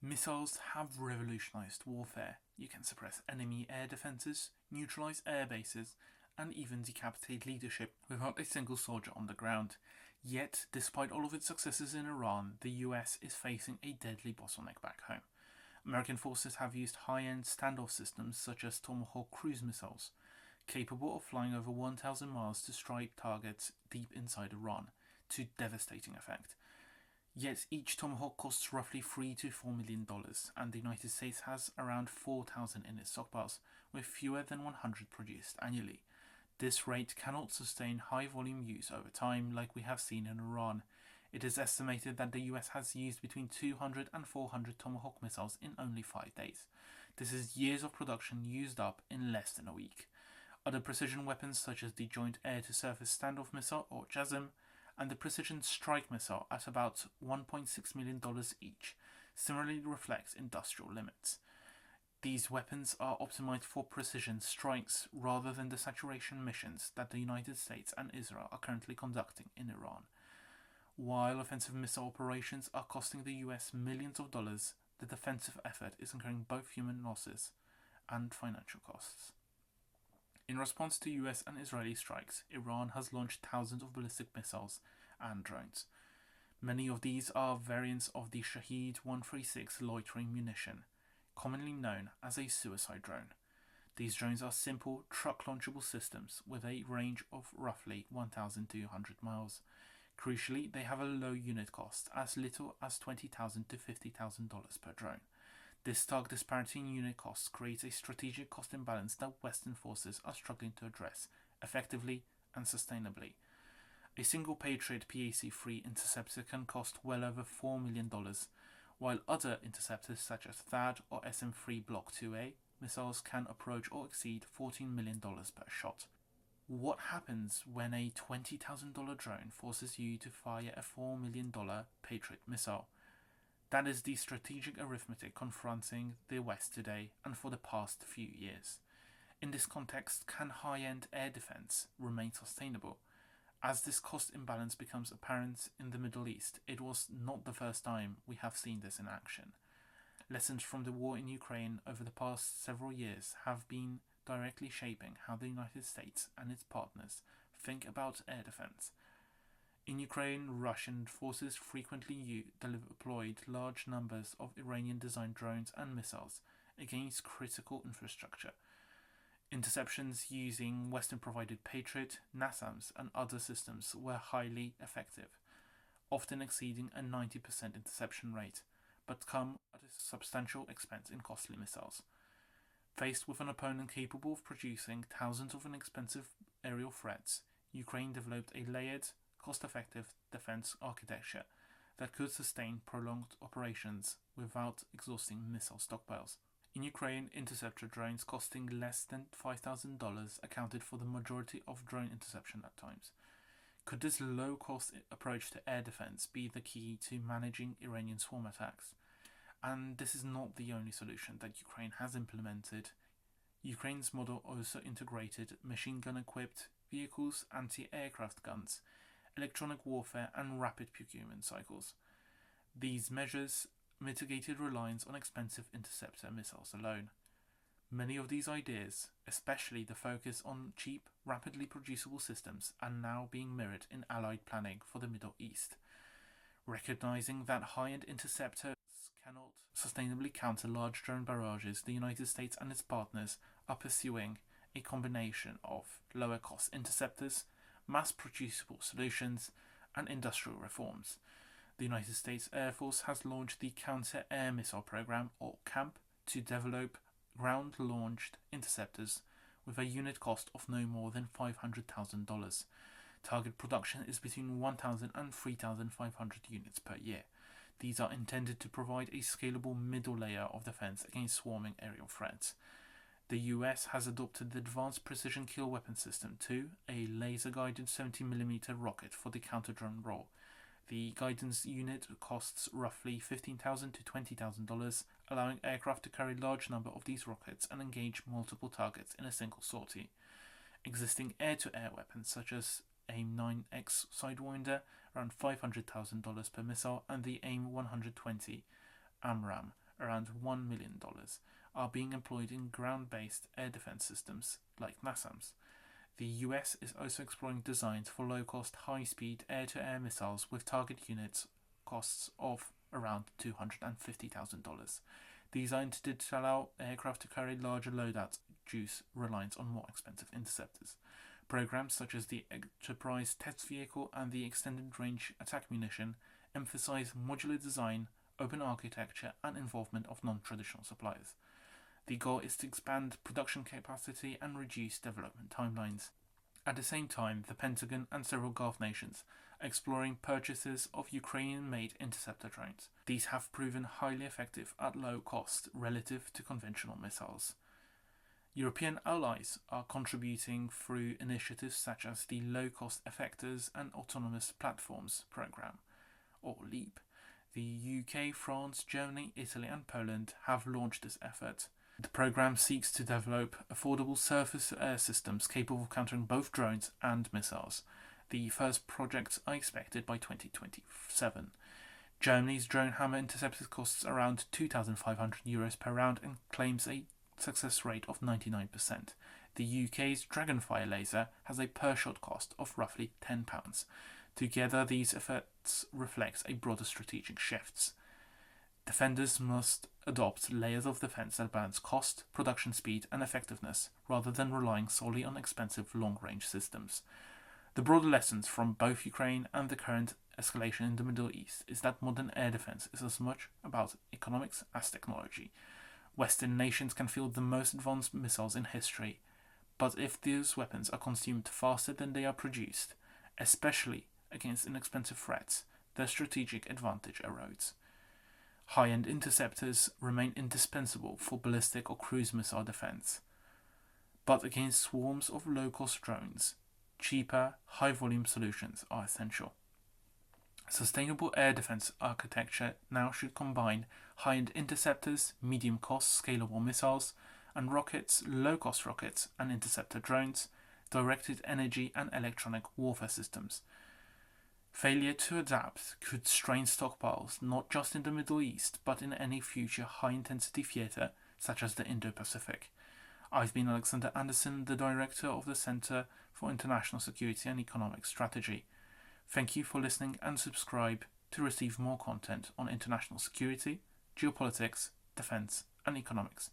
Missiles have revolutionized warfare. You can suppress enemy air defenses, neutralize air bases, and even decapitate leadership without a single soldier on the ground. Yet, despite all of its successes in Iran, the US is facing a deadly bottleneck back home. American forces have used high-end standoff systems such as Tomahawk cruise missiles, capable of flying over 1,000 miles to strike targets deep inside Iran, to devastating effect. Yet each Tomahawk costs roughly $3 to $4 million, and the United States has around 4,000 in its stockpiles, with fewer than 100 produced annually. This rate cannot sustain high volume use over time like we have seen in Iran. It is estimated that the US has used between 200 and 400 Tomahawk missiles in only 5 days. This is years of production used up in less than a week. Other precision weapons such as the Joint Air-to-Surface Standoff Missile or JASSM and the Precision Strike Missile at about $1.6 million each similarly reflects industrial limits. These weapons are optimized for precision strikes rather than the saturation missions that the United States and Israel are currently conducting in Iran. While offensive missile operations are costing the US millions of dollars, the defensive effort is incurring both human losses and financial costs. In response to US and Israeli strikes, Iran has launched thousands of ballistic missiles and drones. Many of these are variants of the Shahed 136 loitering munition, commonly known as a suicide drone. These drones are simple, truck-launchable systems with a range of roughly 1,200 miles. Crucially, they have a low unit cost, as little as $20,000 to $50,000 per drone. This stark disparity in unit costs creates a strategic cost imbalance that Western forces are struggling to address effectively and sustainably. A single Patriot PAC-3 interceptor can cost well over $4 million, while other interceptors such as THAAD or SM-3 Block 2A missiles can approach or exceed $14 million per shot. What happens when a $20,000 drone forces you to fire a $4 million Patriot missile? That is the strategic arithmetic confronting the West today and for the past few years. In this context, can high-end air defense remain sustainable? As this cost imbalance becomes apparent in the Middle East, it was not the first time we have seen this in action. Lessons from the war in Ukraine over the past several years have been directly shaping how the United States and its partners think about air defense. In Ukraine, Russian forces frequently deployed large numbers of Iranian-designed drones and missiles against critical infrastructure. Interceptions using Western-provided Patriot, NASAMS, and other systems were highly effective, often exceeding a 90% interception rate, but come at a substantial expense in costly missiles. Faced with an opponent capable of producing thousands of inexpensive aerial threats, Ukraine developed a layered, cost-effective defense architecture that could sustain prolonged operations without exhausting missile stockpiles. In Ukraine, interceptor drones costing less than $5,000 accounted for the majority of drone interception at times. Could this low-cost approach to air defense be the key to managing Iranian swarm attacks? And this is not the only solution that Ukraine has implemented. Ukraine's model also integrated machine gun-equipped vehicles, anti-aircraft guns, electronic warfare, and rapid procurement cycles. These measures mitigated reliance on expensive interceptor missiles alone. Many of these ideas, especially the focus on cheap, rapidly producible systems, are now being mirrored in Allied planning for the Middle East. Recognizing that high-end interceptors cannot sustainably counter large drone barrages, the United States and its partners are pursuing a combination of lower-cost interceptors, mass-producible solutions, and industrial reforms. The United States Air Force has launched the Counter-Air Missile Program, or CAMP, to develop ground-launched interceptors with a unit cost of no more than $500,000. Target production is between 1,000 and 3,500 units per year. These are intended to provide a scalable middle layer of defense against swarming aerial threats. The US has adopted the Advanced Precision Kill Weapon System 2, a laser-guided 70mm rocket for the counter-drone role. The guidance unit costs roughly $15,000 to $20,000, allowing aircraft to carry a large number of these rockets and engage multiple targets in a single sortie. Existing air-to-air weapons such as AIM-9X Sidewinder, around $500,000 per missile, and the AIM-120 AMRAAM, around $1 million, are being employed in ground-based air defense systems like NASAMS. The US is also exploring designs for low-cost, high-speed air-to-air missiles with target units costs of around $250,000. These are intended to allow aircraft to carry larger loadouts, reduce reliance on more expensive interceptors. Programs such as the Enterprise Test Vehicle and the Extended Range Attack Munition emphasize modular design, open architecture, and involvement of non-traditional suppliers. The goal is to expand production capacity and reduce development timelines. At the same time, the Pentagon and several Gulf nations are exploring purchases of Ukrainian-made interceptor drones. These have proven highly effective at low cost relative to conventional missiles. European allies are contributing through initiatives such as the Low-Cost Effectors and Autonomous Platforms Programme, or LEAP. The UK, France, Germany, Italy and Poland have launched this effort. The programme seeks to develop affordable surface-to-air systems capable of countering both drones and missiles. The first projects are expected by 2027. Germany's Drone Hammer interceptor costs around €2,500 per round and claims a success rate of 99%. The UK's Dragonfire laser has a per-shot cost of roughly £10. Together, these efforts reflect a broader strategic shifts. Defenders must adopt layers of defense that balance cost, production speed, and effectiveness, rather than relying solely on expensive long-range systems. The broader lessons from both Ukraine and the current escalation in the Middle East is that modern air defense is as much about economics as technology. Western nations can field the most advanced missiles in history, but if these weapons are consumed faster than they are produced, especially against inexpensive threats, their strategic advantage erodes. High-end interceptors remain indispensable for ballistic or cruise missile defense, but against swarms of low-cost drones, cheaper, high-volume solutions are essential. Sustainable air defense architecture now should combine high-end interceptors, medium-cost scalable missiles, and rockets, low-cost rockets, and interceptor drones, directed energy and electronic warfare systems. Failure to adapt could strain stockpiles not just in the Middle East, but in any future high-intensity theatre such as the Indo-Pacific. I've been Alexander Anderson, the Director of the Centre for International Security and Economic Strategy. Thank you for listening and subscribe to receive more content on international security, geopolitics, defence and economics.